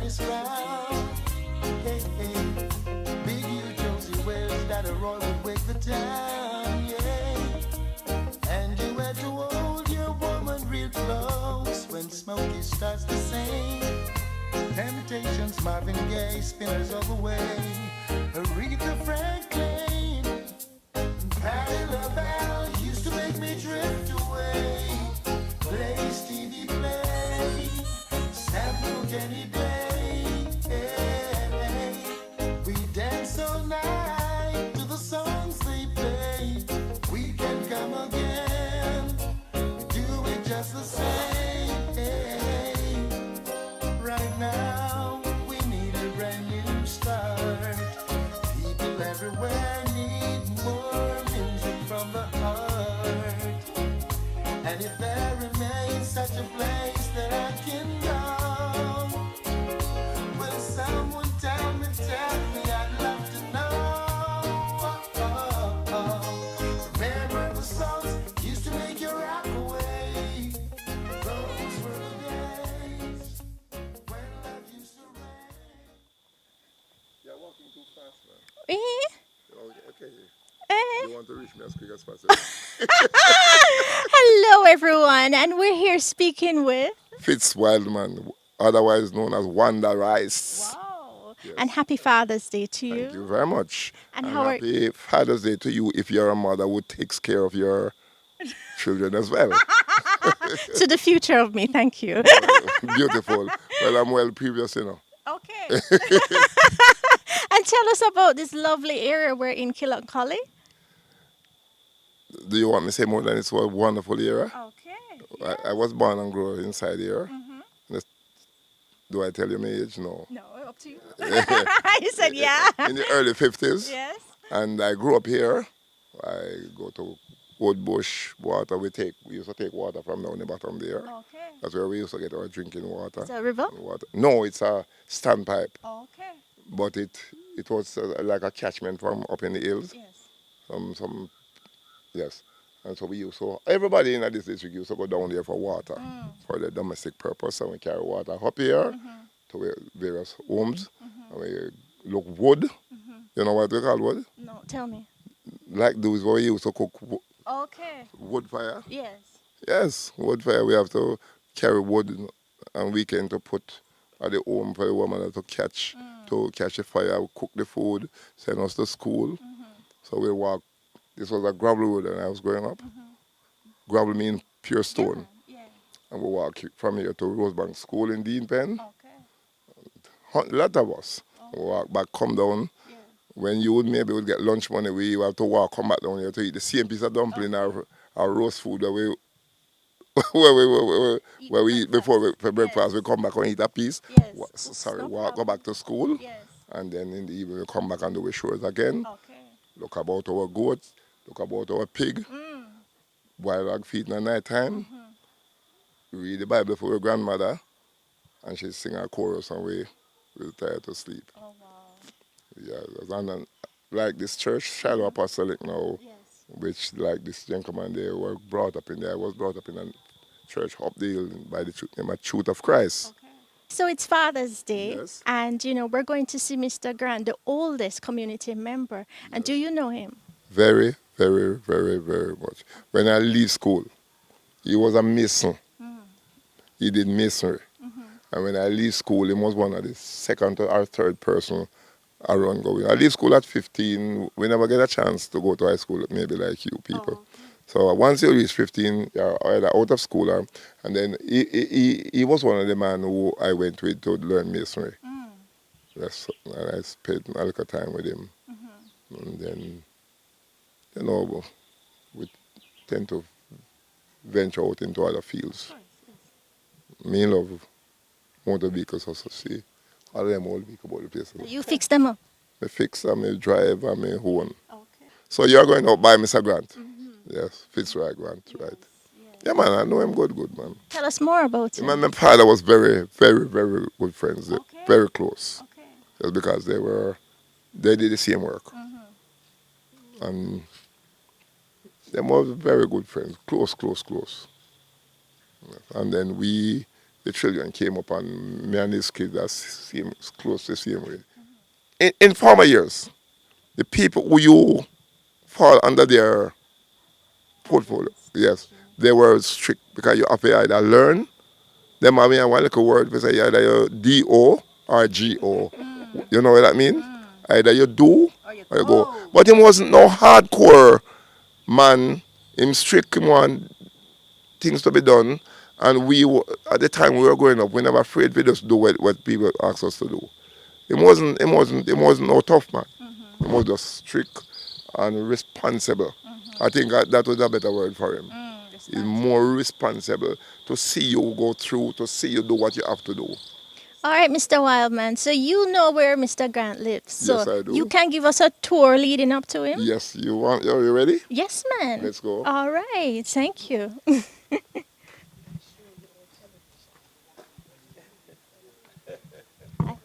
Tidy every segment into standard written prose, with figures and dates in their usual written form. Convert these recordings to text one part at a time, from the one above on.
this round. Hey, hey. Big huge Josie Wells that a Roy would wake the town, yeah. And you had to hold your woman real close when Smokey starts to sing. Temptations, Marvin Gaye, Spinners all the way. Aretha Franklin, Patti LaBelle used to make me drift away. Play Stevie Play, Samuel any day. We dance all night to the songs they play. We can come again, we do it just the same. Right now, we need a brand new start. People everywhere need more music from the heart. And if there remains such a place that I can go, will someone tell me, I'd love to know. Remember the songs used to make you rock away. Those were the days when love used to rain. You're walking too fast, man. Okay. You want to reach me as quick as possible. Hello, everyone, and we're here speaking with. Fitzroy, man, otherwise known as Wanda Rice. Wow! Yes. And happy Father's Day to Thank you very much. And And how are happy Father's Day to you if you're a mother who takes care of your children as well. to the future of me? Thank you. Beautiful. Well, I'm well previous, Okay. And tell us about this lovely area we're in Kilancholly. Do you want me to say more than it's a wonderful era? Okay. I was born and grew up inside here. Mm-hmm. That's- Do I tell you my age? No. No, up to you. You said yeah. In the early 50s. Yes. And I grew up here. I go to Woodbush water. We used to take water from down the bottom there. Okay. That's where we used to get our drinking water. Is that a river? Water. No, it's a standpipe. Okay. But it was like a catchment from up in the hills. Yes. Yes. And so we used to, everybody in this district used to go down there for water, for the domestic purpose. And we carry water up here to various homes. And we look wood. You know what we call wood? No, tell me. Like those where we used to cook Okay. wood fire. Yes. Yes, wood fire. We have to carry wood on weekend to put at the home for the woman to catch the fire, cook the food, send us to school. So we walk. This was a gravel road when I was growing up. Gravel means pure stone. Yeah. And we walk from here to Rosebank School in Dean Pen. Okay. A lot of us. We walk back, come down. Yeah. When you would get lunch money, we have to walk, come back down here to eat the same piece of dumpling or roast food that we where we eat before for breakfast. We come back and eat a piece. Yes. Go back to school. Yes. And then in the evening we come back and do our chores again. Okay. Look about our goats, look about our pig, boil dog feed in the night time. Read the Bible for our grandmother, and she sing a chorus and we retire to sleep. Oh wow. Yeah, and then, like this church, Shiloh Apostolic now, Yes. which like this gentleman they were brought up in there. I was brought up in a church up the hill by the name of Truth of Christ. Okay. So it's Father's Day, Yes. and we're going to see Mr. Grant, the oldest community member. And do you know him? Very, very, very, very much. When I leave school, he was a mason. He did masonry. And when I leave school, he was one of the second or third person around going. I leave school at 15. We never get a chance to go to high school, maybe like you people. So once you reach 15, you're either out of school, and then he was one of the men who I went with to learn masonry. Yes, and I spent a lot of time with him. And then, we tend to venture out into other fields. Me and love motor vehicles also, see. All of them old vehicle about the place. You fix them up. I fix them, I drive, and I own. Okay. So you're going out by Mr. Grant? Yes, Fitzroy Grant, right. Yeah, man, I know him good, man. Tell us more about him. My father was very, very, very good friends, very close. Okay. Just because they did the same work. And they were very good friends, close. And then we the children came up and me and his kids are same, close the same way. In former years, the people who you fall under their portfolio, yes, they were strict because you have to either learn, them having a one little word, we say either you D-O or G-O. You know what that mean? Either you do or you go. But him wasn't no hardcore man. Him strict, him want things to be done. And at the time we were growing up, we never afraid we just do what people ask us to do. He wasn't no tough man. He was just strict and responsible. I think that was a better word for him. He's more responsible to see you go through, to see you do what you have to do. All right, Mr. Wildman. So you know where Mr. Grant lives. Yes, So I do. you can give us a tour leading up to him? Yes, are you ready? Yes, man. Let's go. All right. Thank you.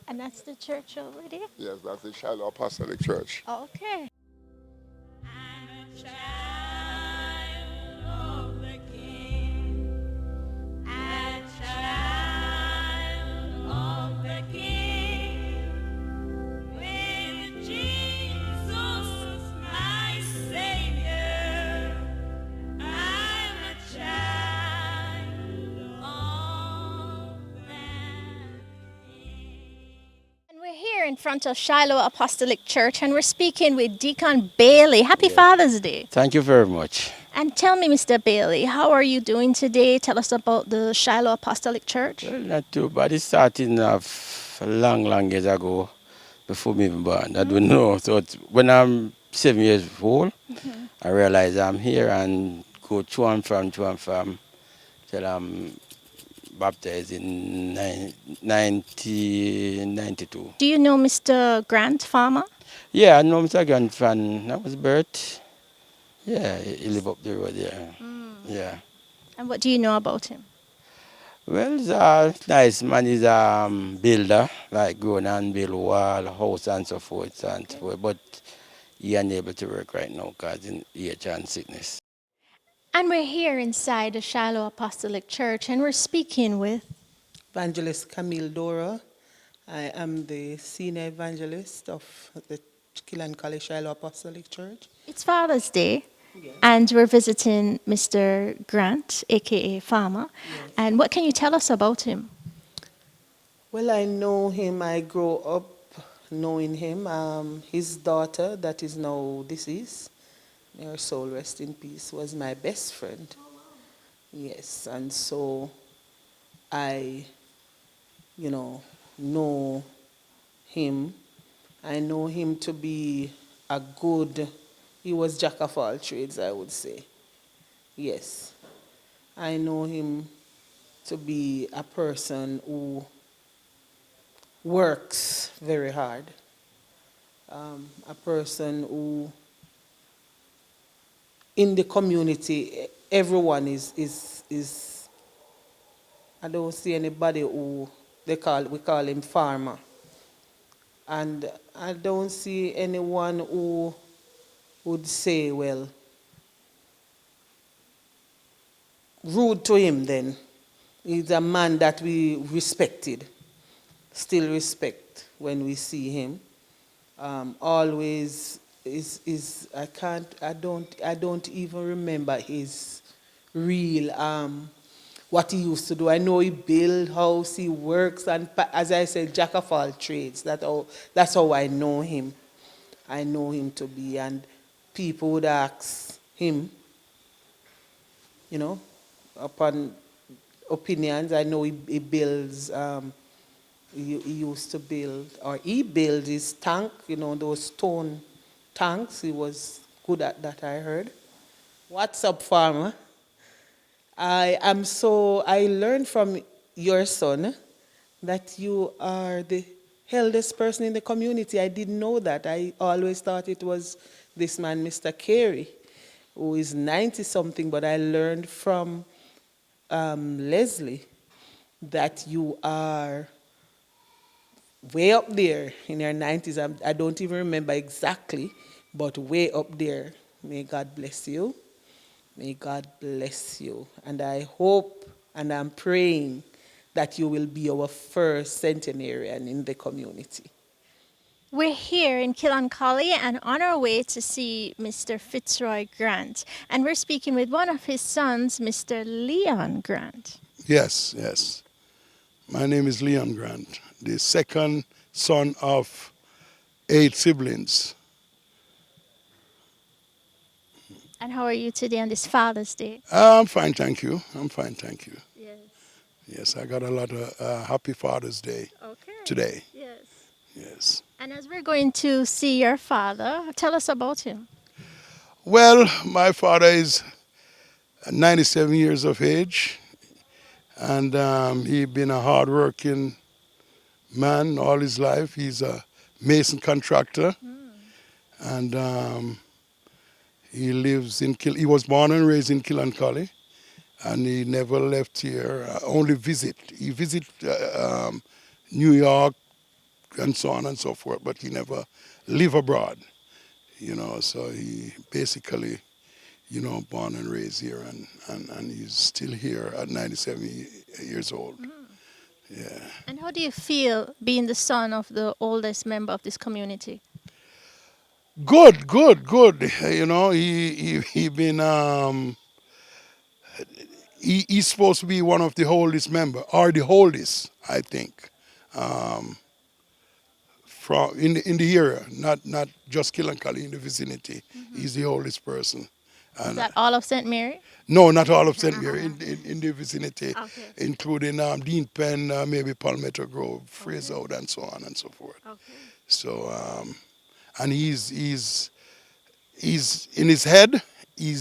And that's the church over there? Yes, that's the Shiloh Apostolic Church. Okay. I'm a child of the King, a child of the King, with Jesus my Savior. I'm a child of that King. And we're here in front of Shiloh Apostolic Church and we're speaking with Deacon Bailey. Happy Father's Day. Thank you very much. And tell me, Mr. Bailey, how are you doing today? Tell us about the Shiloh Apostolic Church. Well, not too bad. It started off long years ago, before me even born. I don't know. So when I'm 7 years old, I realize I'm here and go to and from till I'm baptized in 1992. Do you know Mr. Grant Farmer? Yeah, I know Mr. Grandfan. That was birth. Yeah, he live up the road there. Yeah. And what do you know about him? Well, he's a nice man. He's a builder, like going and build wall, house and so forth and so forth. But he unable to work right now because in age and sickness. And we're here inside the Shiloh Apostolic Church and we're speaking with Evangelist Camille Dora. I am the senior evangelist of the Kilancholly Shiloh Apostolic Church. It's Father's Day. And we're visiting Mr. Grant, aka Farmer. Yes. And what can you tell us about him? Well, I know him. I grew up knowing him. His daughter, that is now deceased, may her soul rest in peace, was my best friend. Yes, and so I, know him. I know him to be he was jack of all trades, I would say. Yes. I know him to be a person who works very hard. A person who, in the community, everyone is I don't see anybody who we call him farmer. And I don't see anyone who would say, well, rude to him then. He's a man that we respected, still respect when we see him. Always I don't even remember his real what he used to do. I know he build house, he works, and as I said, jack of all trades. That's how I know him. I know him to be, and people would ask him, upon opinions. I know he builds, he used to build, or he built his tank, those stone tanks. He was good at that, I heard. What's up, farmer? I learned from your son that you are the eldest person in the community. I didn't know that. I always thought it was this man, Mr. Carey, who is 90-something, but I learned from Leslie that you are way up there in your 90s. I don't even remember exactly, but way up there. May God bless you. May God bless you. And I hope and I'm praying that you will be our first centenarian in the community. We're here in Kilancholly and on our way to see Mr. Fitzroy Grant. And we're speaking with one of his sons, Mr. Leon Grant. Yes, yes. My name is Leon Grant, the second son of 8 siblings. And how are you today on this Father's Day? I'm fine, thank you. I'm fine, thank you. Yes. Yes, I got a lot of happy Father's Day Okay. today. Yes. Yes. And as we're going to see your father, tell us about him. Well, my father is 97 years of age, and he's been a hard-working man all his life. He's a mason contractor, and he lives in he was born and raised in Kilancholly, and he never left here. Only visit. He visit New York and so on and so forth, but he never live abroad. So he basically, born and raised here, and he's still here at 97 years old. Yeah. And how do you feel being the son of the oldest member of this community? Good, good, good. He been he's supposed to be one of the oldest member, or the oldest, I think, from in the area, not just Kilancholly, in the vicinity. He's the oldest person. Is And that all of St. Mary? no, not all of St. Mary, in the vicinity, Okay. including Dean Penn, maybe Palmetto Grove, Fraserwood, and so on and so forth. Okay. So, and he's in his head, he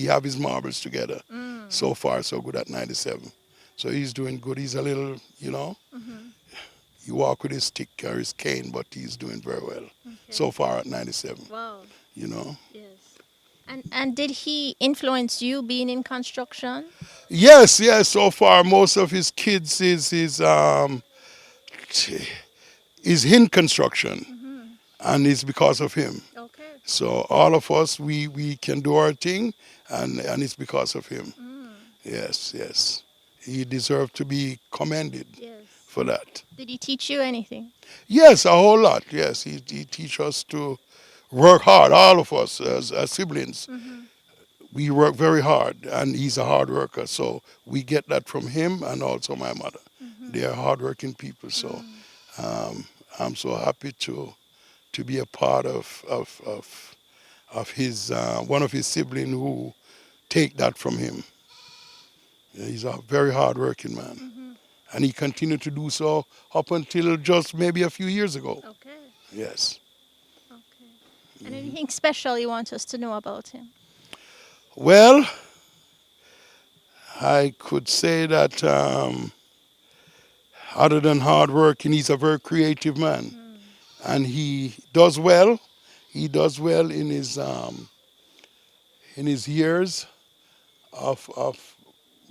have his marbles together. So far, so good at 97. So he's doing good. He's a little, he walk with his stick or his cane, but he's doing very well. So far at 97, Wow. Yes. And did he influence you being in construction? Yes, so far most of his kids is in construction, and it's because of him. Okay. So all of us, we can do our thing, and it's because of him. Yes. He deserved to be commended Yes. for that. Did he teach you anything? Yes, a whole lot. Yes, he teach us to work hard. All of us as siblings, we work very hard, and he's a hard worker. So we get that from him and also my mother. They are hardworking people. So I'm so happy to be a part of his one of his siblings who take that from him. Yeah, he's a very hardworking man, and he continued to do so up until just maybe a few years ago. Okay. Yes. Okay. And anything special you want us to know about him? Well, I could say that other than hard working, he's a very creative man, and he does well. He does well in his years of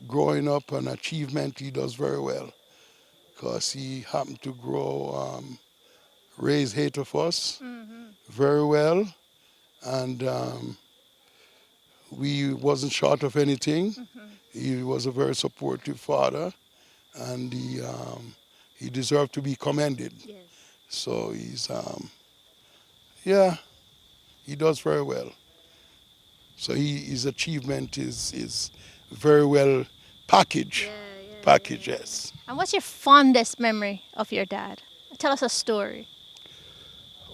growing up and achievement. He does very well because he happened to raise 8 of us very well, and we wasn't short of anything. He was a very supportive father, and he deserved to be commended. Yes. So he does very well. So his achievement is very well packaged. Package, yes. And what's your fondest memory of your dad? Tell us a story.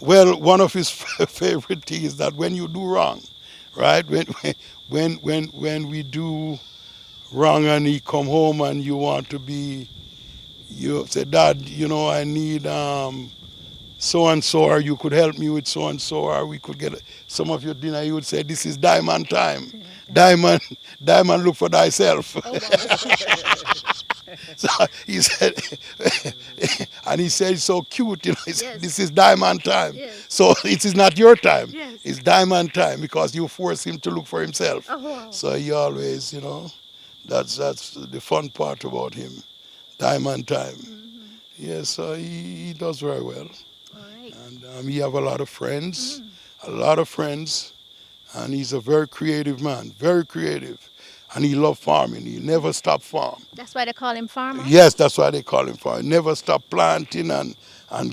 Well, one of his favorite things is that when you do wrong, right? When we do wrong and he come home and you want to be, you say, Dad, I need so and so, or you could help me with so and so, or we could get some of your dinner. He would say, this is diamond time. Diamond, look for thyself. So he said, and he said, so cute, he said, this is diamond time. Yes. So it is not your time. Yes. It's diamond time because you force him to look for himself. Oh, wow. So he always, that's the fun part about him. Diamond time. Yes, so he does very well. All right. And he have a lot of friends, and he's a very creative man, very creative. and he loved farming. He never stopped farm. That's why they call him farmer? Yes, that's why they call him farmer. He never stopped planting and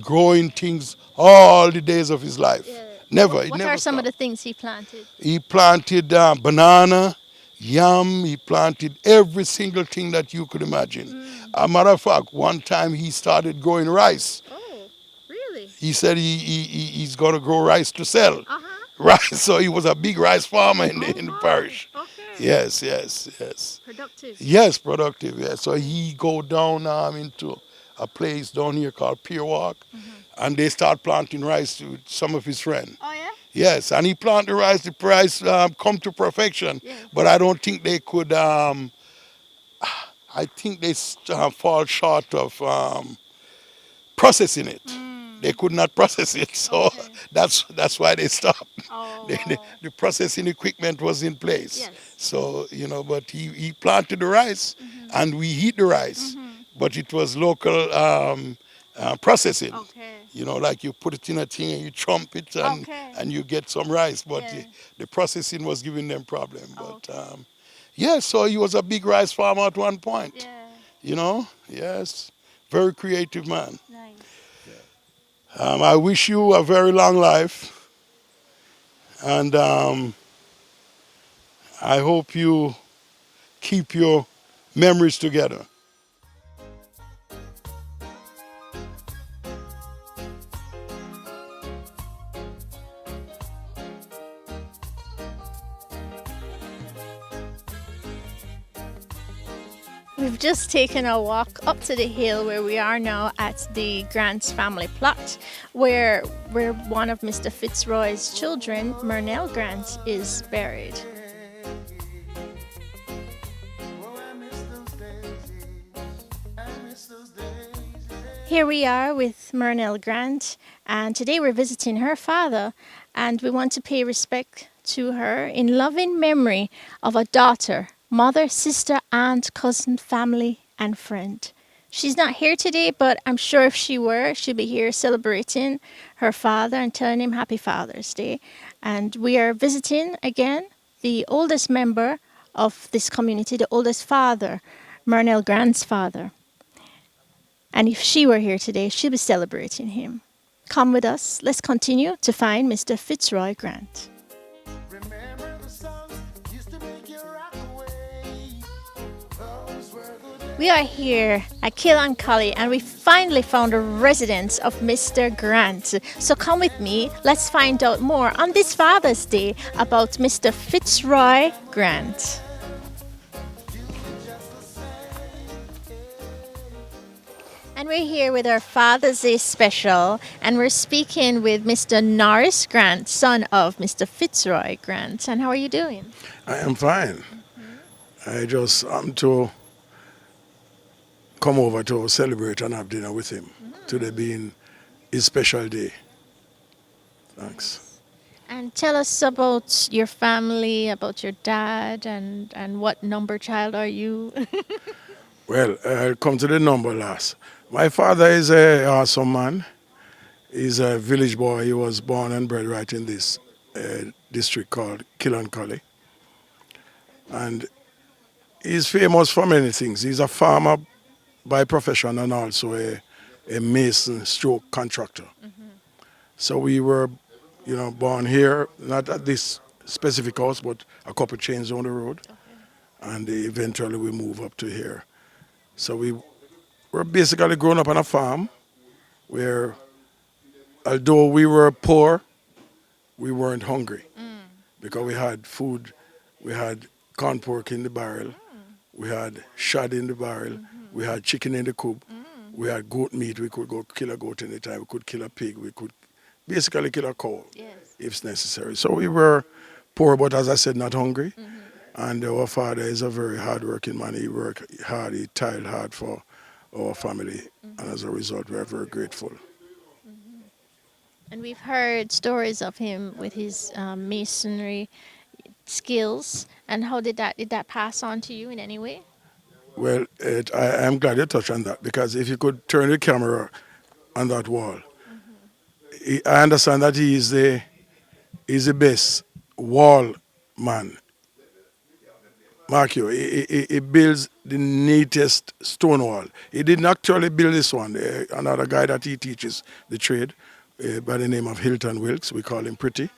growing things all the days of his life. Yeah. Never, he What are never some of stopped. the things he planted? He planted banana, yam, he planted every single thing that you could imagine. A matter of fact, one time he started growing rice. Oh, really? He said he's going to grow rice to sell. Uh-huh. Rice, so he was a big rice farmer in the Oh, parish. okay. Yes, yes, yes. Productive. Yes, productive. Yes. So he go down into a place down here called Pier Walk, and they start planting rice with some of his friends. Oh, yeah? Yes, and he planted the rice. The price come to perfection, Yeah. but I don't think they could. I think they fall short of processing it. They could not process it, so Okay. that's why they stopped. Oh, The processing equipment was in place. yes. So, but he planted the rice and we eat the rice, but it was local processing. Okay. Like you put it in a thing and you chomp it Okay. and you get some rice, but Yeah. the processing was giving them problem. But Okay. yeah, so he was a big rice farmer at one point. Yeah. Yes, very creative man. Nice. I wish you a very long life, and I hope you keep your memories together. We've just taken a walk up to the hill where we are now at the Grant's family plot, where one of Mr. Fitzroy's children, Murnell Grant, is buried. Oh, I miss those days. I miss those days. Here we are with Murnell Grant, and today we're visiting her father, and we want to pay respect to her in loving memory of a daughter, mother, sister, aunt, cousin, family, and friend. She's not here today, but I'm sure if she were, she'd be here celebrating her father and telling him Happy Father's Day. And we are visiting again the oldest member of this community, the oldest father, Murnell Grant's father. And if she were here today, she'd be celebrating him. Come with us. Let's continue to find Mr. Fitzroy Grant. Remember the songs used to make you rock away. Those were the days. We are here at Kilancholly and we finally found a residence of Mr. Grant. So come with me. Let's find out more on this Father's Day about Mr. Fitzroy Grant. And we're here with our Father's Day special, and we're speaking with Mr. Norris Grant, son of Mr. Fitzroy Grant. And how are you doing? I am fine. I just to come over to celebrate and have dinner with him. Today being his special day. Thanks. And tell us about your family, about your dad, and what number child are you? Well, I'll come to the number last. My father is a awesome man. He's a village boy. He was born and bred right in this district called Kilancholly. And he's famous for many things. He's a farmer by profession and also a mason stroke contractor. So we were, born here, not at this specific house, but a couple chains on the road. And eventually we moved up to here. So we were basically grown up on a farm where, although we were poor, we weren't hungry because we had food. We had corn pork in the barrel. We had shad in the barrel. We had chicken in the coop. We had goat meat. We could go kill a goat anytime. We could kill a pig. We could basically kill a cow if necessary. So we were poor, but as I said, not hungry. And our father is a very hard-working man. He worked hard. He toiled hard for our family. And as a result, we are very grateful. And we've heard stories of him with his masonry skills. And how did that pass on to you in any way? Well, I am glad you touched on that because if you could turn the camera on that wall, I understand that he is the best wall man Mark you, he builds the neatest stone wall. He didn't actually build this one. Another guy that he teaches the trade by the name of Hilton Wilkes, we call him Pretty.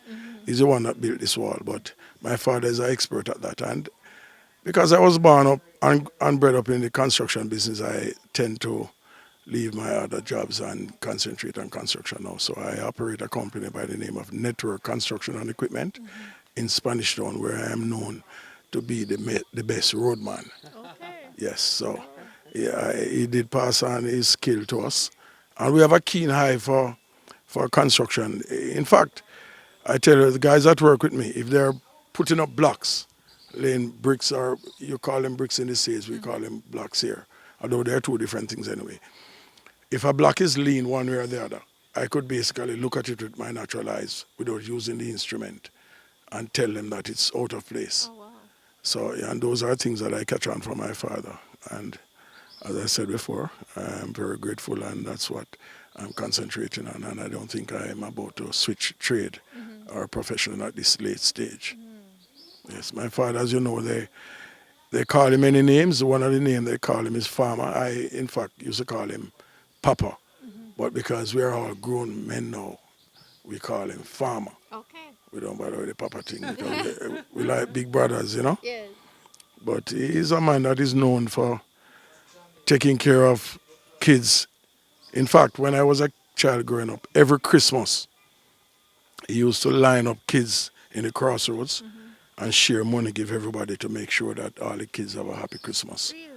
He's the one that built this wall, but my father is an expert at that. And because I was born up and bred up in the construction business, I tend to leave my other jobs and concentrate on construction now. So I operate a company by the name of Network Construction and Equipment in Spanish Town, where I am known to be the best roadman. Okay. Yes, so yeah, he did pass on his skill to us. And we have a keen eye for construction. In fact, I tell you, the guys that work with me, if they're putting up blocks, laying bricks, or you call them bricks in the States, we call them blocks here, although they're two different things anyway. If a block is lean one way or the other, I could basically look at it with my natural eyes without using the instrument and tell them that it's out of place. Oh, wow. So, yeah, and those are things that I catch on from my father. And as I said before, I'm very grateful, and that's what I'm concentrating on. And I don't think I am about to switch trade or profession at this late stage. Yes, my father, as you know, they call him many names. One of the names they call him is Farmer. I, in fact, used to call him Papa. But because we are all grown men now, we call him Farmer. Okay. We don't bother with the Papa thing because we like big brothers, you know. Yes. But he's a man that is known for taking care of kids. In fact, when I was a child growing up, every Christmas, he used to line up kids in the crossroads and share money, give everybody to make sure that all the kids have a happy Christmas. Really?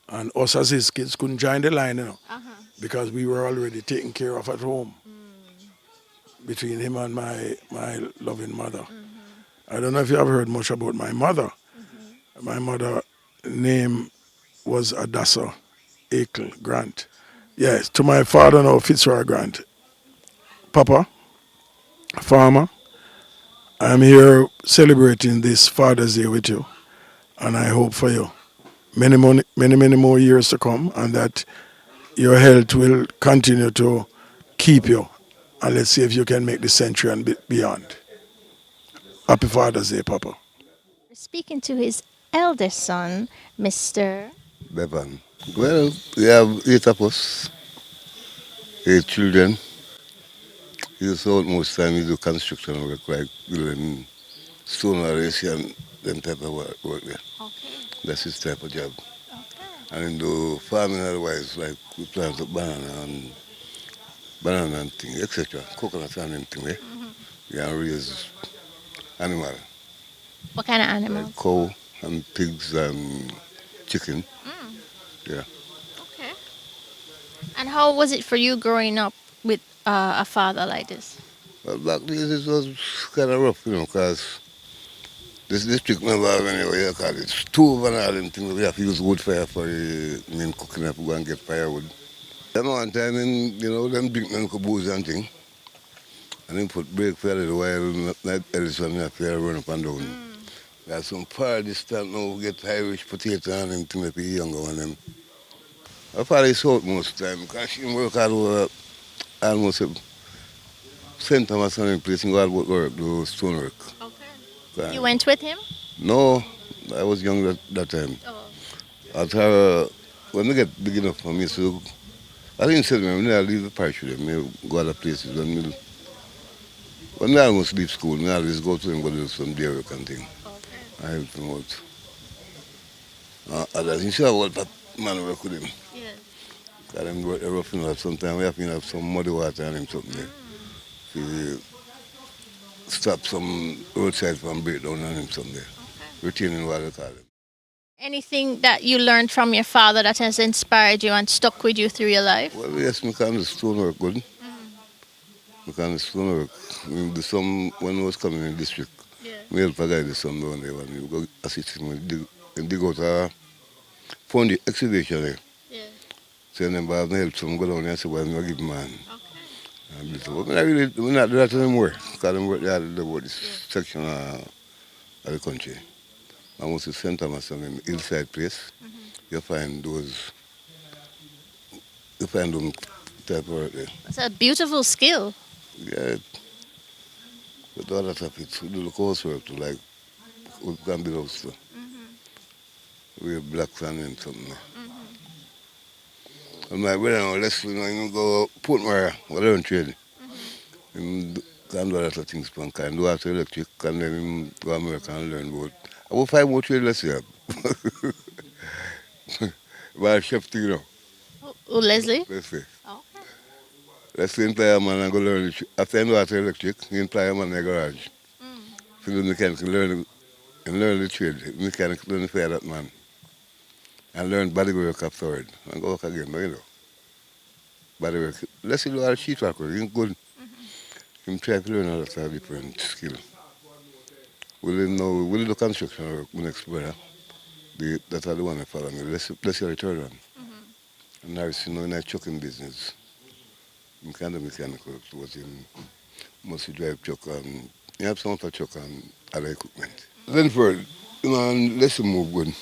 And us as his kids couldn't join the line, you know, Uh-huh. because we were already taken care of at home between him and my loving mother. I don't know if you have heard much about my mother. My mother name was Adassa Akel Grant. Yes, to my father now, Fitzroy Grant. Papa, farmer, I'm here celebrating this Father's Day with you, and I hope for you many more years to come, and that your health will continue to keep you. And let's see if you can make the century and beyond. Happy Father's Day, Papa. We're speaking to his eldest son, Mr. Bevan. Well, we have 8 of us, 8 children. He used to most time we do construction work, like building stone arrays and them type of work there. Okay. That's his type of job. Okay. And in the farming otherwise, like we plant up banana and thing, etc. Coconut and them thing there. We can raise animal, What kind of like animals? cow and pigs and chicken. Yeah. Okay. And how was it for you growing up with a father like this? Well, back days it was kind of rough, because this district never have any way you call it stove and all them things. We have to use wood fire for mean cooking up, go and get firewood. Then one time, them drink them caboose and thing, and then put brake for a little while, not else when we have to run up and down. There's some far distant now, get Irish potato and them thing that be younger one them. My father is out most time, because she work all over almost St. Thomas and place and go out work, do stone work. Okay. You went with him? No, I was young that time. Oh. After, when we get big enough for me, so I think said when I leave the parish with them, I go other places. When I almost leave school, I always go to them, go do some day work and thing. Okay. I help them out. Others, you see what man work with him. Yes. Because them work rough enough. Sometimes we have to have some muddy water and him something there. To stop some roadside from breakdown and him something there. Retaining water, call them. Anything that you learned from your father that has inspired you and stuck with you through your life? Well, yes, I can do stonework good. I can do stonework. When I was coming in the district, Yeah. I help a guy do some down there, and we go assist him with dig out found the excavation there. Yeah. So then I help some go down there and say, well, I give him a hand. Okay. And this, but we not do that anymore, because I'm working about this section of the country. I was to St. Thomas and in hillside place. You find them type of work there. It's a beautiful skill. Yeah, but all that of it, we do the coursework to like, we can build house too. We black sand and something. And my brother now, let's go Portmore, we learn trade. Him can do a lot of things, pan can do auto electric, and then him go America and learn about. About 5 more trade, let's say. By chef thing, Oh, Leslie? let's say. Okay. Let's say entire man and go learn, after I know auto electric, the entire man in the garage. So the mechanic learn the trade. Mechanic learn to fire that man. And learn body work afterward. And go work again, body work. Let's say do all sheet work, he's good. Him try to learn a lot of different skills. We'll do construction work, my next brother. That's the one I follow me. Let's see the third one. And now it's in a trucking business. I'm kind of mechanical towards him. Mostly drive truck and you have some for truck and other equipment. Then for and let's move good.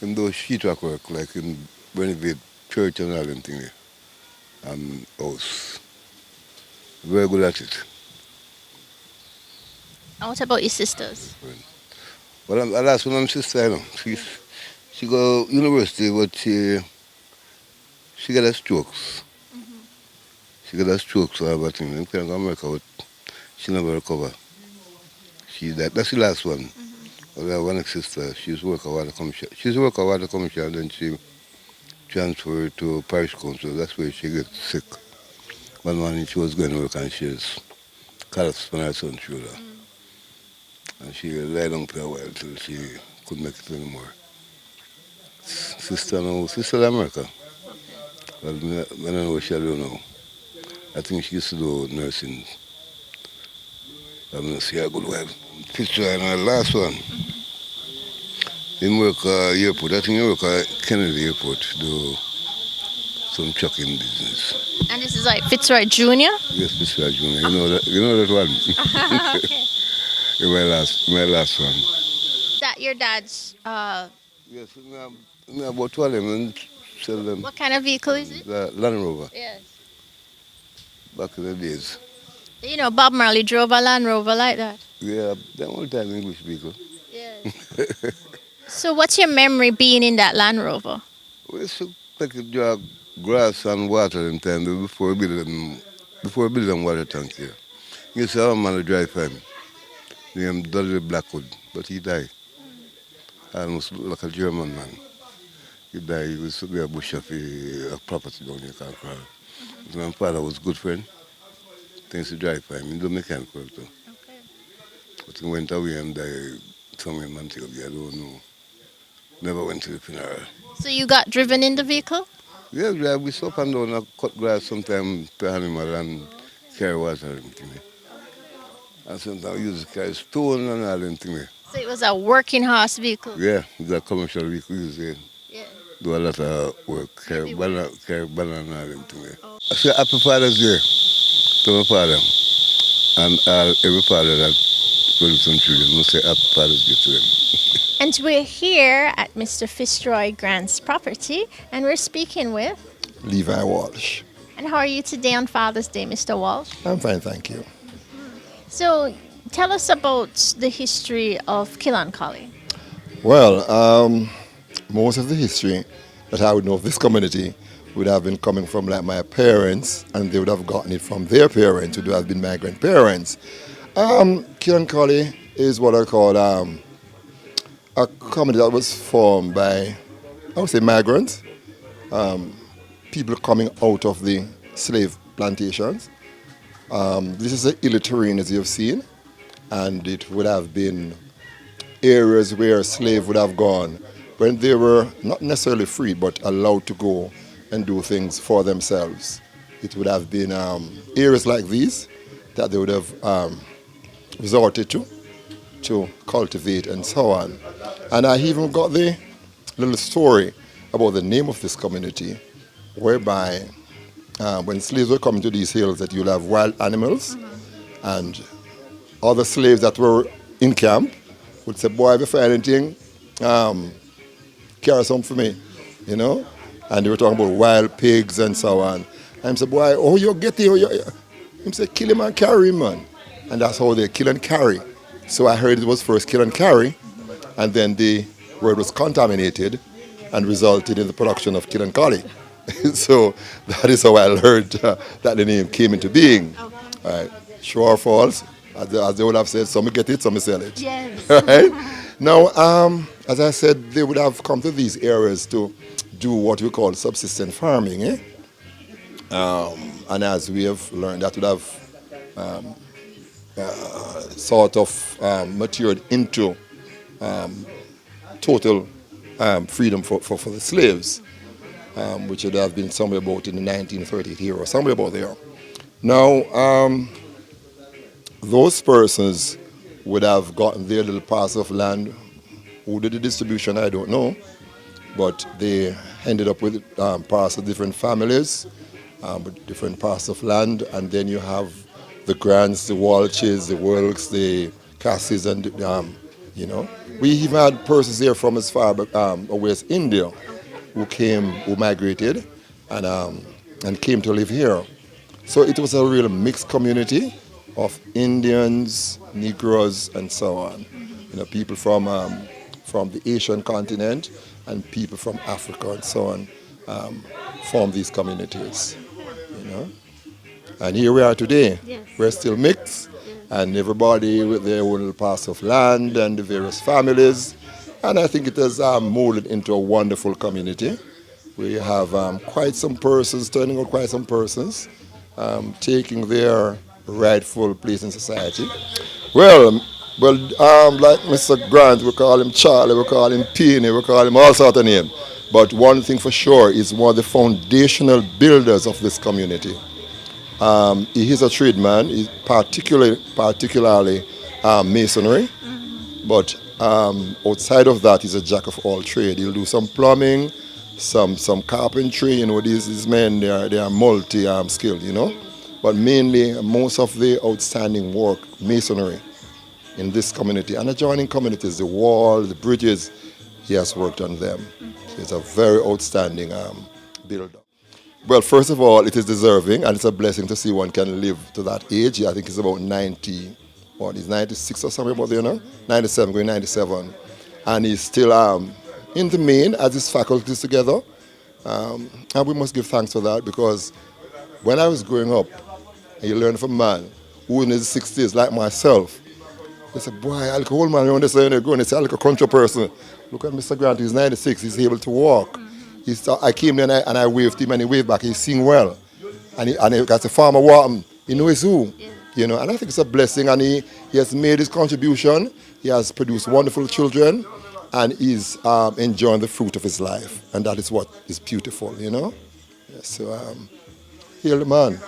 And those sheet work like in renovate church and all them things and house. Very good at it. And what about your sisters? But I last one, my sister, she go university, but she got a strokes. She got a stroke, so I think she can go America, but she never recover. She died. That's the last one. But I have one sister, she's work at the commercial. She's work at the commercial, and then she transferred to Parish Council. That's where she gets sick. One morning she was going to work and she's collapsed on her son's shoulder. And she lay down for a while till she couldn't make it anymore. Sister in America. Well, I don't know what she'll do now. I think she used to do nursing. I'm going to see her good while. Fitzroy and her last one. He work airport. I think he work at Kennedy Airport to do some trucking business. And this is like Fitzroy Jr.? Yes, Fitzroy Jr. You know that one? Okay. my last one. Is that your dad's, Yes, we have about 2 of them and sell them. what kind of vehicle is it? The Land Rover, Yes. back in the days. You know, Bob Marley drove a Land Rover like that. Yeah, that one time English people. Yes. So what's your memory being in that Land Rover? We used to take a drag grass and water in time before we build them water tank here. You used to have a man to drive for him, named Dudley Blackwood, but he died. Almost looked like a German man. He died, he used to be a bush of a property down here called Crawley. My father was a good friend. Things to drive for him. He do mechanical too. Okay. But he went away and died somewhere in Montego. I don't know. Never went to the funeral. So you got driven in the vehicle? Yes, we stop and down and cut grass sometimes to animal and carry water and things. And sometimes we use to carry stone and all them things. So it was a working horse vehicle? Yeah, it's a commercial vehicle. We use it. Yeah. Do a lot of work. Carry Heavy banana and all them things. I say happy Father's Day to my father and every father that produces some children. Must say happy Father's Day to them. And we're here at Mr. Fitzroy Grant's property, and we're speaking with. Levi Walsh. And how are you today on Father's Day, Mr. Walsh? I'm fine, thank you. So tell us about the history of Kilancholly. Well, most of the history that I would know of this community would have been coming from like my parents, and they would have gotten it from their parents, who would have been my grandparents. Kilancholly is what I call a community that was formed by, I would say, migrants, people coming out of the slave plantations. This is a hilly terrain, as you've seen, and it would have been areas where slaves would have gone when they were not necessarily free, but allowed to go and do things for themselves. It would have been areas like these that they would have resorted to cultivate and so on. And I even got the little story about the name of this community, whereby when slaves were coming to these hills, that you'll have wild animals, and other slaves that were in camp would say, boy, if you find anything, carry some for me, you know? And they were talking about wild pigs and so on. And I said, boy, oh, you get it? He said, kill him and carry him, man. And that's how they kill and carry. So I heard it was first kill and carry, and then they where it was contaminated and resulted in the production of Kilancholly. So that is how I learned that the name came into being. Right. True or false? As they would have said, some get it, some sell it. Yes. Right? Now, as I said, they would have come to these areas to do what we call subsistence farming. And as we have learned, that would have sort of matured into total freedom for the slaves, which would have been somewhere about in the 1930s here or somewhere about there. Now, those persons would have gotten their little parcel of land. Who did the distribution, I don't know. But they ended up with parts of different families, with different parts of land. And then you have the Grants, the Walshes, the Wilkes, the Cassis, and, We even had persons here from as far back away as India who migrated and came to live here. So it was a real mixed community of Indians, Negroes, and so on. People from the Asian continent and people from Africa and so on form these communities. And here we are today. Yes. We're still mixed, and everybody with their own little parts of land and the various families. And I think it has molded into a wonderful community. We have quite some persons, turning out quite some persons, taking their rightful place in society. Well, like Mr. Grant, we call him Charlie, we call him Peony, we call him all sorts of names. But one thing for sure is one of the foundational builders of this community. He is a tradesman, he's particularly masonry, but outside of that, he's a jack of all trades. He'll do some plumbing, some carpentry. These men, they are multi-skilled, But mainly, most of the outstanding work, masonry, in this community and adjoining communities, the wall, the bridges, he has worked on them. He's a very outstanding builder. Well, first of all, it is deserving, and it's a blessing to see one can live to that age. I think he's about 90, he's 96 or something about there, 97, going 97. And he's still in the main as his faculties together. And we must give thanks for that, because when I was growing up, and you learn from a man who in his 60s, like myself, they said, boy, I like an old man around this area growing. They say, I like a country person. Look at Mr. Grant, he's 96, he's able to walk. I came there and I waved him and he waved back. He's sing well. And he got a farmer walking. He knows who. And I think it's a blessing. And he has made his contribution. He has produced wonderful children. And he's enjoying the fruit of his life. And that is what is beautiful, Yeah, so, heal the man,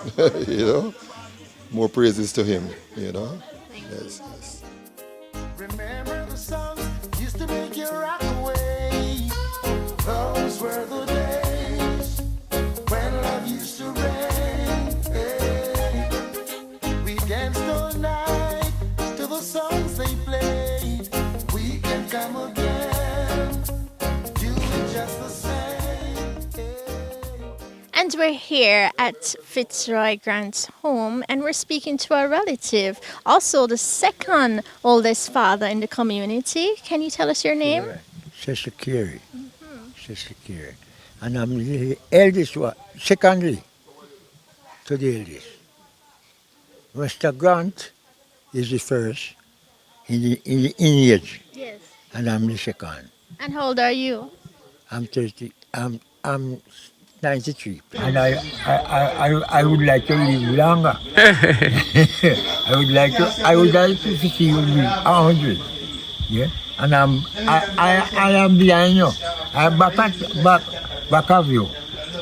More praises to him, Yes. Remember the songs used to make you rock away. Those were the days when love used to reign. Hey. We danced all night to the songs they played. We can come again, do it just the same. Hey. And we're here at Fitzroy Grant's home, and we're speaking to a relative, also the second oldest father in the community. Can you tell us your name? Sister Carey. Sister Carey. And I'm the eldest one, secondly to the eldest. Mr. Grant is the first in the age, Yes. and I'm the second. And how old are you? I'm 30. I'm 93. And I would like to live longer. I would like to see you live 100. Yeah. And I am behind you. I'm back of you.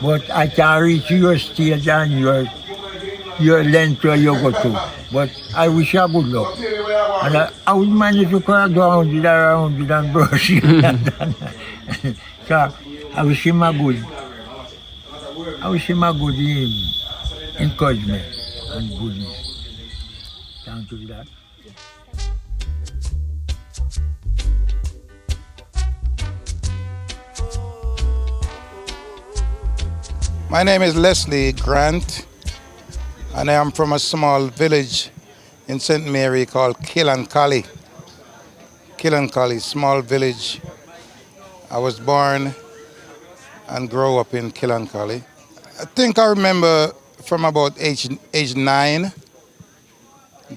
But I can't reach your stage and your length where you go to. But I wish you good luck. And I would manage to go 100 around and brush you. So I wish him a good. I wish him a good encouragement and goodness. Thank you for that. My name is Leslie Grant, and I am from a small village in St. Mary called Kilancholly. Kilancholly, small village I was born and grew up in Kilancholly. I think I remember from about age 9,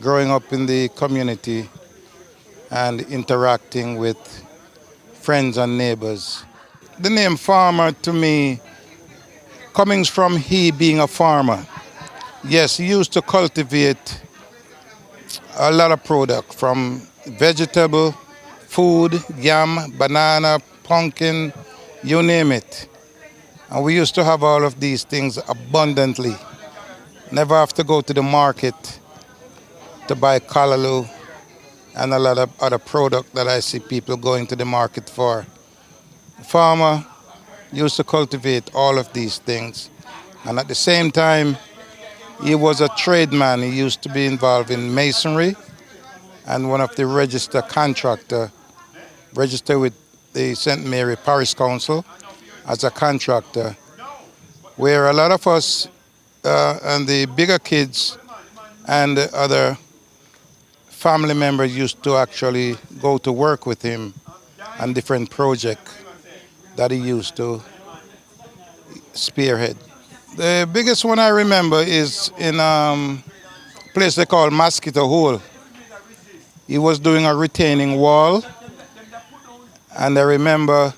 growing up in the community and interacting with friends and neighbors. The name farmer to me coming from he being a farmer. Yes, he used to cultivate a lot of product from vegetable, food, yam, banana, pumpkin, you name it. And we used to have all of these things abundantly. Never have to go to the market to buy callaloo and a lot of other product that I see people going to the market for. Farmer used to cultivate all of these things. And at the same time, he was a tradesman. He used to be involved in masonry and one of the registered contractor, registered with the St. Mary Parish Council as a contractor, where a lot of us and the bigger kids and the other family members used to actually go to work with him on different projects that he used to spearhead. The biggest one I remember is in a place they call Mosquito Hole. He was doing a retaining wall, and I remember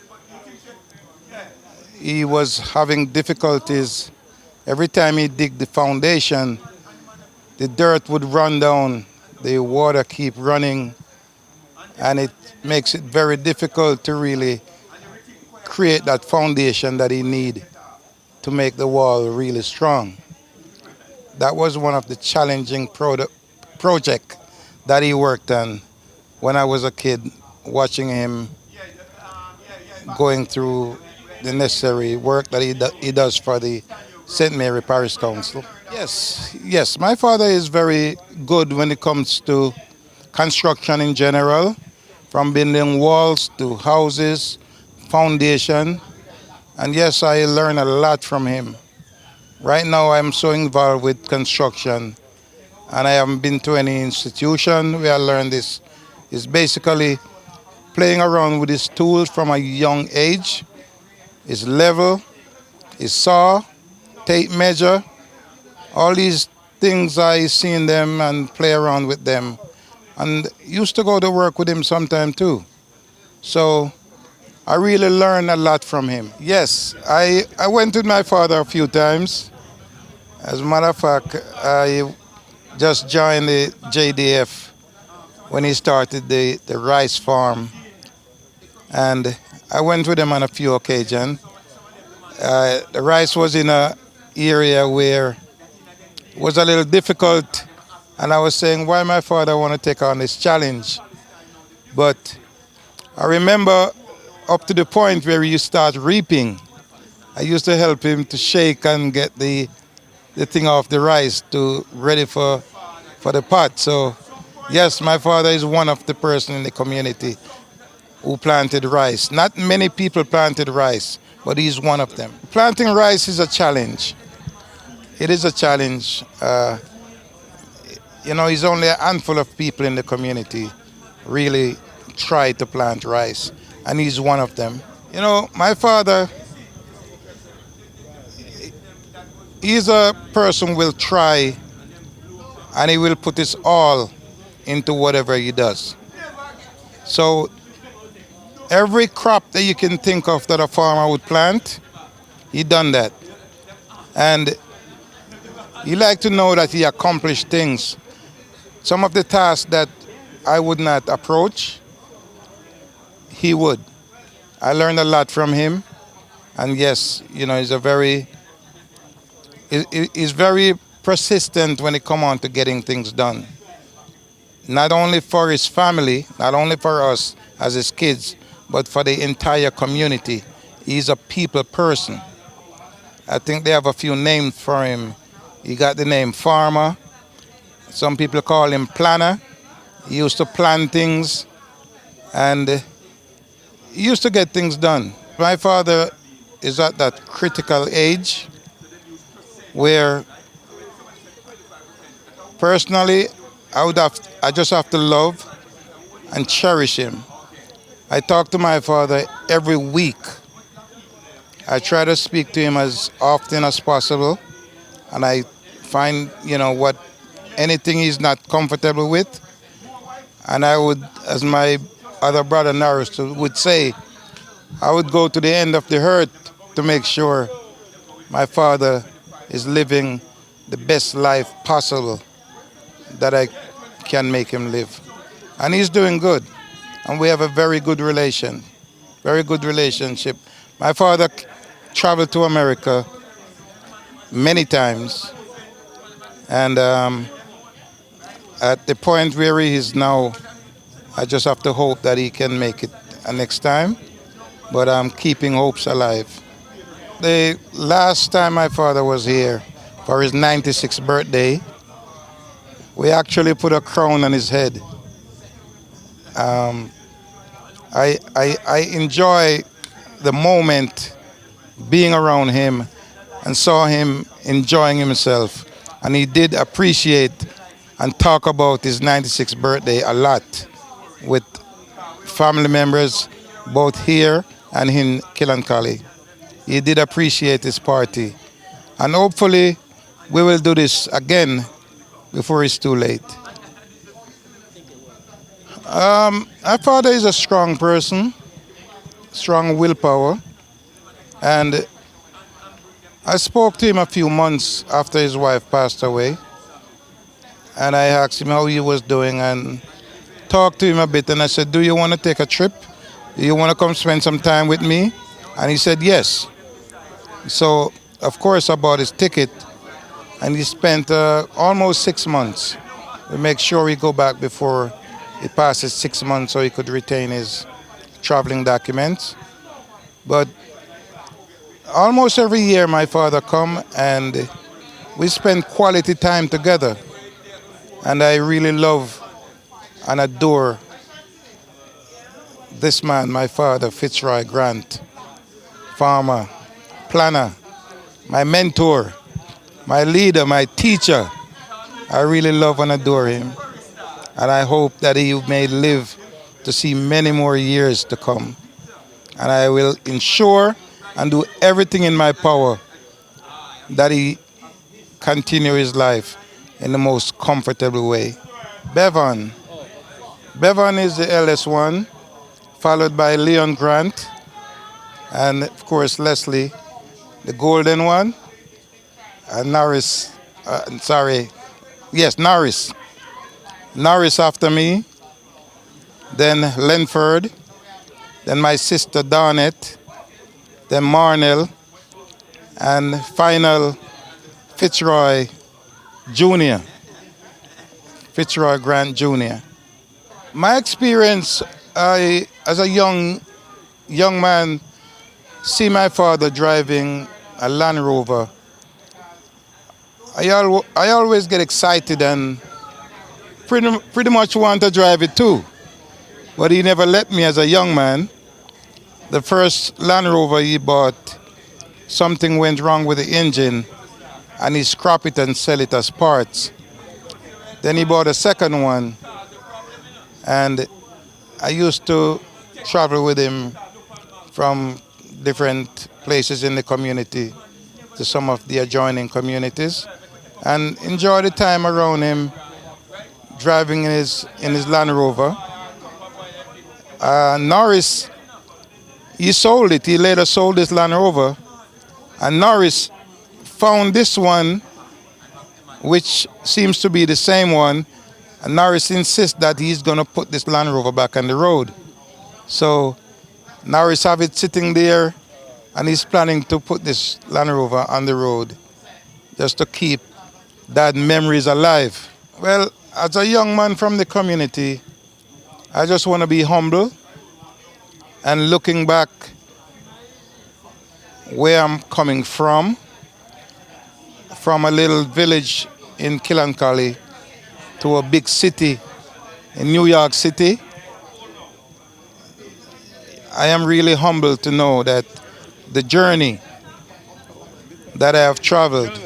he was having difficulties. Every time he dig the foundation, the dirt would run down, the water keep running, and it makes it very difficult to really create that foundation that he need to make the wall really strong. That was one of the challenging project that he worked on when I was a kid, watching him going through the necessary work that he does for the St. Mary Parish Council. Yes, my father is very good when it comes to construction in general, from building walls to houses, foundation, and yes, I learn a lot from him. Right now I'm so involved with construction and I haven't been to any institution where I learned this. It's basically playing around with his tools from a young age, his level, his saw, tape measure, all these things I seen them and play around with them. And used to go to work with him sometime too. So I really learned a lot from him. Yes, I went with my father a few times. As a matter of fact, I just joined the JDF when he started the rice farm. And I went with him on a few occasions. The rice was in an area where it was a little difficult, and I was saying, why my father want to take on this challenge? But I remember up to the point where you start reaping, I used to help him to shake and get the thing off the rice to ready for the pot. So yes, my father is one of the person in the community who planted rice. Not many people planted rice, but he's one of them. Planting rice is a challenge. It is a challenge. It's only a handful of people in the community really try to plant rice, and he's one of them. My father, he's a person who will try and he will put his all into whatever he does. So every crop that you can think of that a farmer would plant, he done that. And he like to know that he accomplished things. Some of the tasks that I would not approach, he would. I learned a lot from him. And yes, he's very persistent when it comes on to getting things done. Not only for his family, not only for us as his kids, but for the entire community. He's a people person. I think they have a few names for him. He got the name farmer. Some people call him planner. He used to plan things and he used to get things done. My father is at that critical age where personally I just have to love and cherish him I talk to my father every week. I try to speak to him as often as possible, and I find, what anything he's not comfortable with, and I would, as my other brother Norris would say, I would go to the end of the earth to make sure my father is living the best life possible that I can make him live. And he's doing good. And we have a very good relationship. My father traveled to America many times. And at the point where he is now, I just have to hope that he can make it next time. But I'm keeping hopes alive. The last time my father was here for his 96th birthday, we actually put a crown on his head. Um, I enjoy the moment being around him and saw him enjoying himself. And he did appreciate and talk about his 96th birthday a lot with family members both here and in Kilancholly. He did appreciate his party. And hopefully we will do this again before it's too late. My father is a strong person, strong willpower, and I spoke to him a few months after his wife passed away, and I asked him how he was doing and talked to him a bit, and I said, do you want to take a trip? Do you want to come spend some time with me? And he said yes. So, of course, I bought his ticket, and he spent almost 6 months. We make sure we go back before it passes 6 months so he could retain his traveling documents. But almost every year my father come and we spend quality time together. And I really love and adore this man, my father, Fitzroy Grant, farmer, planner, my mentor, my leader, my teacher. I really love and adore him. And I hope that he may live to see many more years to come. And I will ensure and do everything in my power that he continue his life in the most comfortable way. Bevan. Bevan is the eldest one, followed by Leon Grant, and of course Leslie, the golden one, and Norris, Norris. Norris after me, then Lenford, then my sister Darnett, then Marnell, and final Fitzroy Jr., Fitzroy Grant Jr. My experience, as a young man, see my father driving a Land Rover. I always get excited and pretty much want to drive it too. But he never let me as a young man. The first Land Rover he bought, something went wrong with the engine and he scrapped it and sell it as parts. Then he bought a second one, and I used to travel with him from different places in the community to some of the adjoining communities and enjoy the time around him driving in his Land Rover. Norris, he sold it. He later sold his Land Rover, and Norris found this one, which seems to be the same one, and Norris insists that he's going to put this Land Rover back on the road. So Norris have it sitting there, and he's planning to put this Land Rover on the road just to keep that memories alive. Well, as a young man from the community, I just want to be humble and looking back where I'm coming from a little village in Kilancholly to a big city in New York City. I am really humbled to know that the journey that I have traveled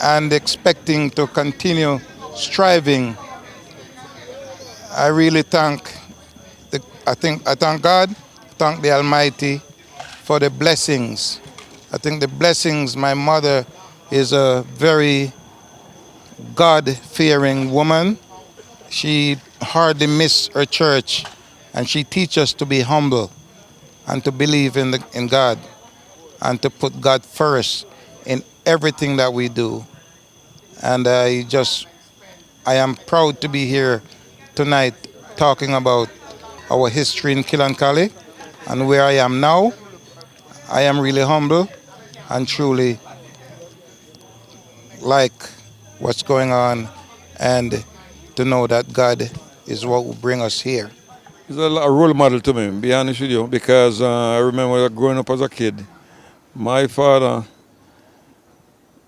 and expecting to continue striving, I really thank I thank God, thank the Almighty for the blessings. I think the blessings, my mother is a very God-fearing woman. She hardly miss her church, and she teaches us to be humble and to believe in God and to put God first in everything that we do. And I am proud to be here tonight talking about our history in Kilancholly and where I am now. I am really humble and truly like what's going on and to know that God is what will bring us here. He's a role model to me, be honest with you, because I remember growing up as a kid, my father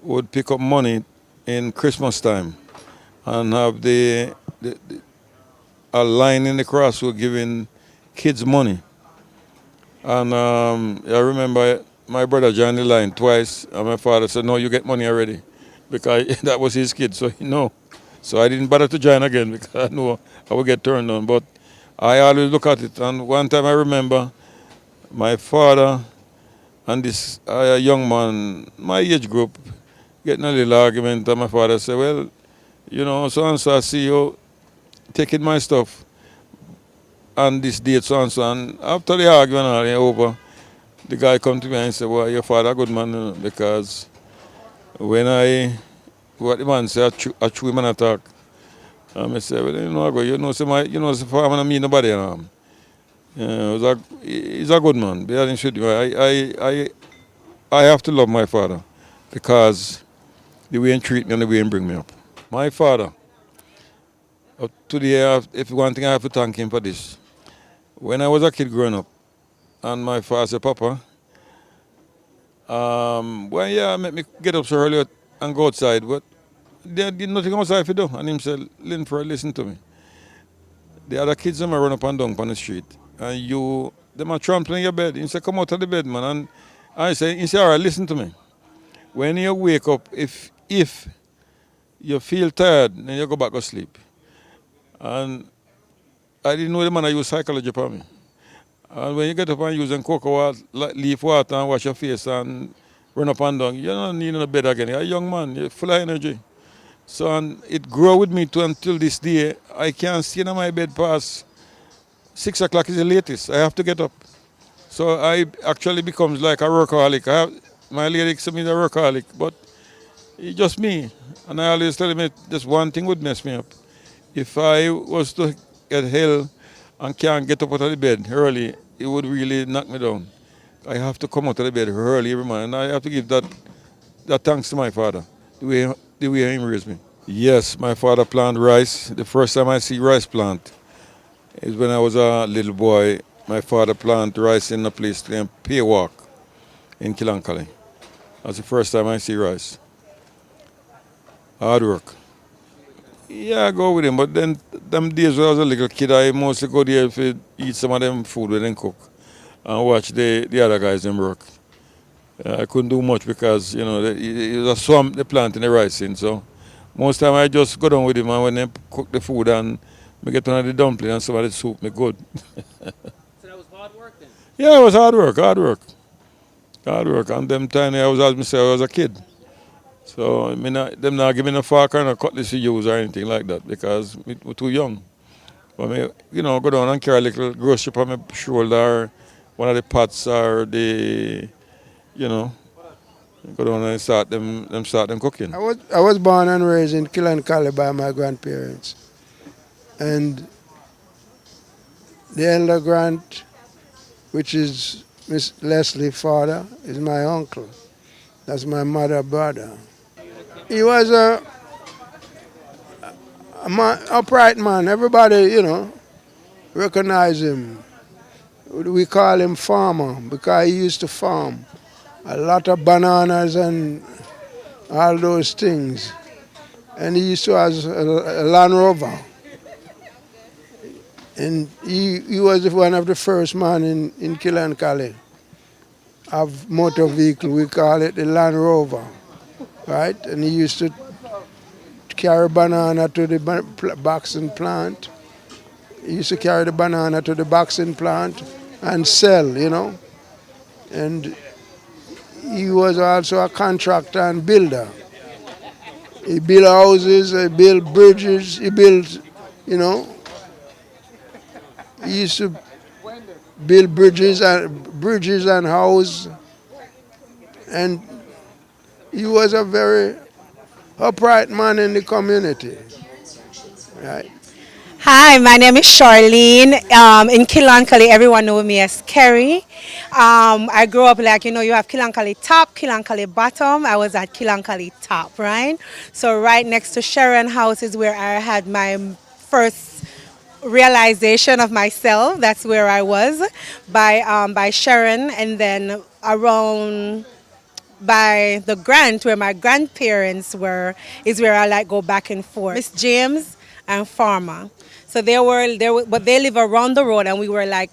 would pick up money in Christmas time and have a line in the crossroad giving kids money. And I remember my brother joined the line twice, and my father said, "No, you get money already," because that was his kid. So no, so I didn't bother to join again because I knew I would get turned on. But I always look at it. And one time I remember my father and this young man, my age group, getting a little argument, and my father said, "Well, you know, so and so, I see you taking my stuff on this date, so and so." And after the argument all over, the guy come to me and said, "Well, your father a good man, you know, because what the man said, a true man attack." And I said, "Well, you know, so farmer don't mean nobody, you know. He's a good man. Be honest with you. I have to love my father because the way he treat me and the way he bring me up. My father, today, if one thing I have to thank him for this. When I was a kid growing up, and my father said, "Papa, well, yeah, make me get up so early and go outside, but there did nothing outside for do." And him said, "Linford, listen to me. The other kids them a run up and down on the street, and them are trampling your bed." He said, "Come out of the bed, man." And he said, "All right, listen to me. When you wake up, if you feel tired, then you go back to sleep." And I didn't know the man I use psychology for me. And when you get up and use cocoa water, leaf water and wash your face and run up and down, you don't need a bed again. You're a young man, you're full of energy. So and it grew with me until this day. I can't stay in my bed past 6 o'clock is the latest. I have to get up. So I actually becomes like a workaholic. My lady said me a workaholic, but it's just me. And I always tell him just one thing would mess me up. If I was to get hell and can't get up out of the bed early, it would really knock me down. I have to come out of the bed early every morning, and I have to give that thanks to my father, the way he raised me. Yes, my father planted rice. The first time I see rice plant is when I was a little boy. My father planted rice in a place named Paywalk in Kilancholly. That's the first time I see rice. Hard work. Yeah, I go with him, but then them days when I was a little kid, I mostly go there to eat some of them food when they cook and watch the other guys them work. I couldn't do much because, you know, it was a swamp they planting the rice in, so most time I just go down with him and when they cook the food and me get one of the dumpling and some of the soup, me good. So that was hard work then? Yeah, it was hard work, hard work. Hard work. And them time I was, as me say, I was a kid. So them not give me no fork or no cutlass to use or anything like that because we're too young. But me, you know, go down and carry a little grocery on my shoulder, one of the pots or you know, go down and start them cooking. I was born and raised in Kilancholly by my grandparents. And the elder grand, which is Miss Leslie's father, is my uncle. That's my mother's brother. He was a upright man. Everybody, you know, recognize him. We call him farmer because he used to farm a lot of bananas and all those things. And he used to have a Land Rover. And he was one of the first men in Kilancholly of motor vehicle. We call it the Land Rover, right? And he used to carry banana to the boxing plant, He used to carry the banana to the boxing plant and sell, And he was also a contractor and builder. He built houses, he built bridges, he built, you know, he used to build bridges and houses, and he was a very upright man in the community. Right? Hi, my name is Charlene. In Kilancholly, everyone knows me as Kerry. I grew up like, you have Kilancholly top, Kilancholly bottom. I was at Kilancholly top, right? So right next to Sharon House is where I had my first realization of myself. That's where I was by Sharon, and then around by the grant where my grandparents were is where I like go back and forth. Miss James and Farmer. So but they live around the road, and we were like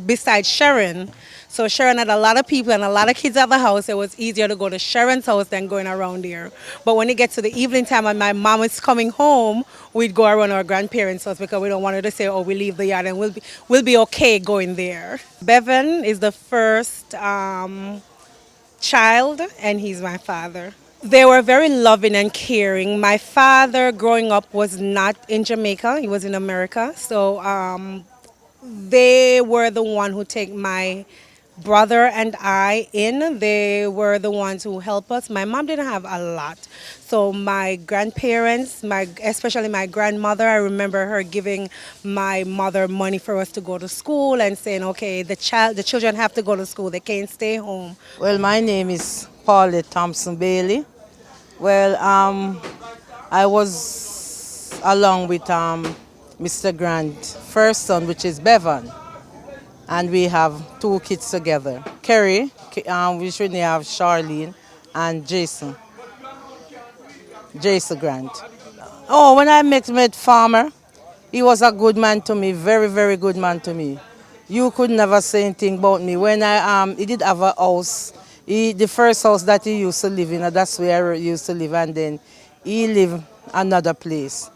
beside Sharon. So Sharon had a lot of people and a lot of kids at the house. It was easier to go to Sharon's house than going around here. But when it gets to the evening time and my mom is coming home, we'd go around our grandparents' house because we don't want her to say, "Oh, we leave the yard," and we'll be okay going there. Bevan is the first child, and he's my father. They were very loving and caring. My father, growing up, was not in Jamaica; he was in America. So they were the one who take my brother and I in. They were the ones who helped us. My mom didn't have a lot. So my grandparents, especially my grandmother, I remember her giving my mother money for us to go to school and saying, okay, the children have to go to school. They can't stay home. Well, my name is Paulette Thompson Bailey. Well, I was along with Mr. Grant's first son, which is Bevan, and we have two kids together. Kerry, we should have Charlene, and Jason Grant. Oh, when I met Farmer, he was a good man to me, very, very good man to me. You could never say anything about me. When he did have a house, the first house that he used to live in, that's where I used to live, and then he lived another place.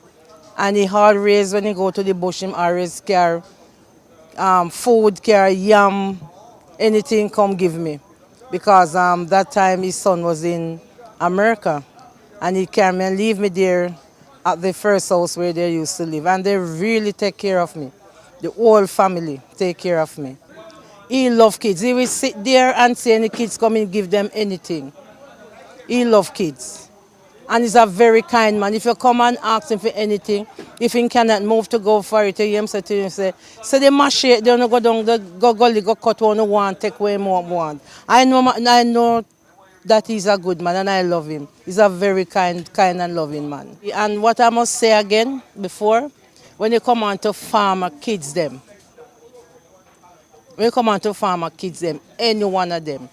And he always, when he go to the bush, him always carry food, carry yam, anything come give me. Because that time his son was in America, and he came and leave me there at the first house where they used to live. And they really take care of me. The whole family take care of me. He love kids. He will sit there and see any kids come and give them anything. He love kids. And he's a very kind man. If you come and ask him for anything, if he cannot move to go for it, he say to him, say they mash it, they don't go down, they go gully, go cut one want, take away more want. I know that he's a good man and I love him. He's a very kind and loving man. And what I must say again before, when you come on to farmer kids them, any one of them,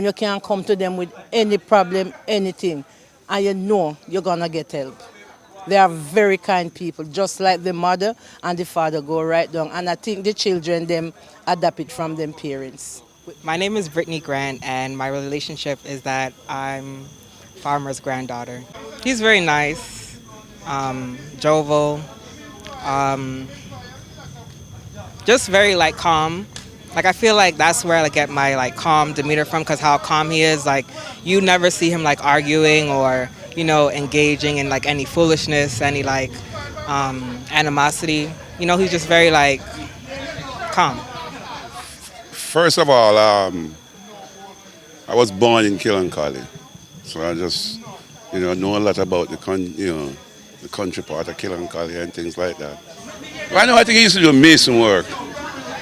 you can come to them with any problem, anything, and you know you're gonna get help. They are very kind people, just like the mother and the father go right down. And I think the children them adapt it from them parents. My name is Brittany Grant, and my relationship is that I'm Farmer's granddaughter. He's very nice, jovial, just very like calm. Like I feel like that's where I get my like calm demeanor from, because how calm he is. Like you never see him like arguing or engaging in like any foolishness, any like animosity. He's just very like calm. First of all, I was born in Kilancholly, so I just know a lot about the country part of Kilancholly and things like that. Right now, I think he used to do mason work.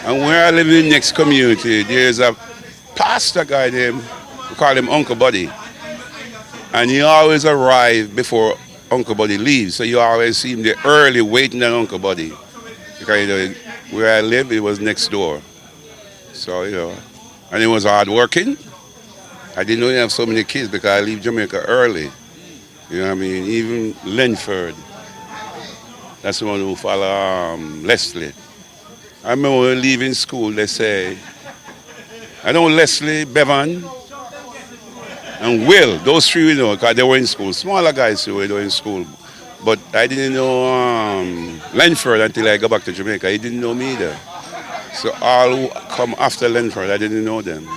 And where I live in the next community, there's a pastor guy there, we call him Uncle Buddy. And he always arrives before Uncle Buddy leaves. So you always see him there early waiting on Uncle Buddy. Because where I live, it was next door. So, and he was hard working. I didn't know he have so many kids because I leave Jamaica early. You know what I mean? Even Linford. That's the one who follow Leslie. I remember when we were leaving school, they say, I know Leslie, Bevan, and Will, those three we know, because they were in school. Smaller guys who were in school. But I didn't know Lenford until I got back to Jamaica. He didn't know me either. So all who come after Lenford, I didn't know them.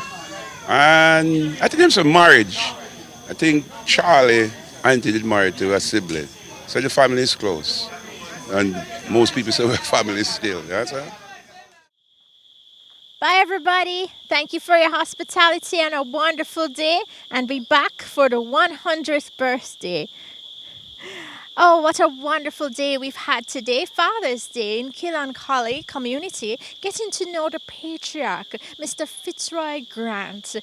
And I think them some marriage. I think Charlie auntie did marry to a sibling. So the family is close. And most people say we're family still. That's right. Bye, everybody. Thank you for your hospitality and a wonderful day. And be back for the 100th birthday. Oh, what a wonderful day we've had today. Father's Day in Kilancholly community. Getting to know the patriarch, Mr. Fitzroy Grant.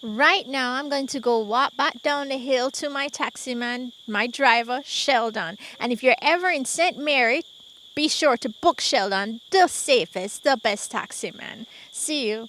Right now, I'm going to go walk back down the hill to my taxi man, my driver, Sheldon. And if you're ever in St. Mary, be sure to book Sheldon, the safest, the best taxi man. See you.